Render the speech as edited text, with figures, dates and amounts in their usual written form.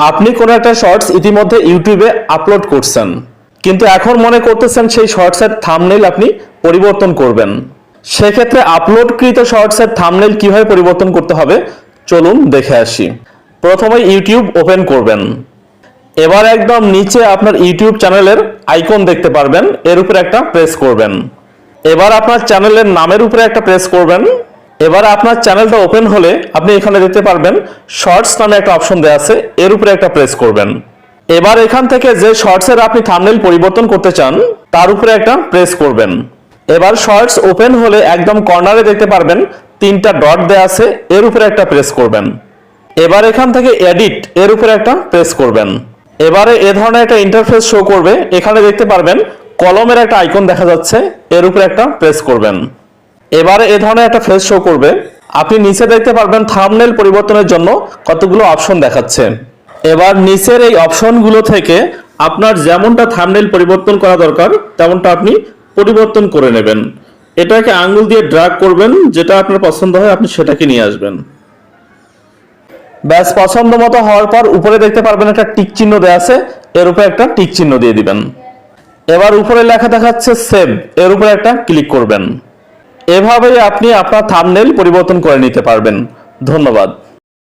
আপনি কোনো একটা শর্টস ইতিমধ্যে ইউটিউবে আপলোড করছেন, কিন্তু এখন মনে করতেছেন সেই শর্টসের থাম্বনেইল আপনি পরিবর্তন করবেন। সেক্ষেত্রে আপলোডকৃত শর্টসের থাম্বনেইল কিভাবে পরিবর্তন করতে হবে চলুন দেখে আসি। প্রথমে ইউটিউব ওপেন করবেন। এবার একদম নিচে আপনার ইউটিউব চ্যানেলের আইকন দেখতে পারবেন, এর উপরে একটা প্রেস করবেন। এবার আপনার চ্যানেলের নামের উপরে একটা প্রেস করবেন। এবার আপনার চ্যানেলটা ওপেন হলে আপনি এখানে দেখতে পারবেন শর্টস নামে একটা অপশন দেওয়া আছে, এর উপরে একটা প্রেস করবেন। এবার এখান থেকে যে শর্টসের আপনি থাম্বনেইল পরিবর্তন করতে চান তার উপরে একটা প্রেস করবেন। এবার শর্টস ওপেন হলে একদম কর্নারে দেখতে পারবেন তিনটা ডট দেওয়া আছে, এর উপরে একটা প্রেস করবেন। এবার এখান থেকে এডিট এর উপরে একটা প্রেস করবেন। এবারে এ ধরনের একটা ইন্টারফেস শো করবে, এখানে দেখতে পারবেন কলমের একটা আইকন দেখা যাচ্ছে, এর উপরে একটা প্রেস করবেন। এবারে এ ধরনের একটা ফেস শো করবে, আপনি নিচে দেখতে পারবেন থাম্বনেইল পরিবর্তনের জন্য কতগুলো অপশন দেখাচ্ছে। এবার নিচের এই অপশনগুলো থেকে আপনার যেমনটা থাম্বনেইল পরিবর্তন করা দরকার তেমনটা আপনি পরিবর্তন করে নেবেন। এটাকে আঙ্গুল দিয়ে ড্র্যাগ করবেন, যেটা আপনার পছন্দ হয় আপনি সেটাকে নিয়ে আসবেন। ব্যাস পছন্দ মতো হওয়ার পর উপরে দেখতে পারবেন একটা টিক চিহ্ন দেওয়া আছে, এর উপরে একটা টিক চিহ্ন দিয়ে দিবেন। এবার উপরে লেখা দেখাচ্ছে সেভ, এর উপরে একটা ক্লিক করবেন। এভাবেই আপনি আপনার থাম্বনেইল পরিবর্তন করে নিতে পারবেন। ধন্যবাদ।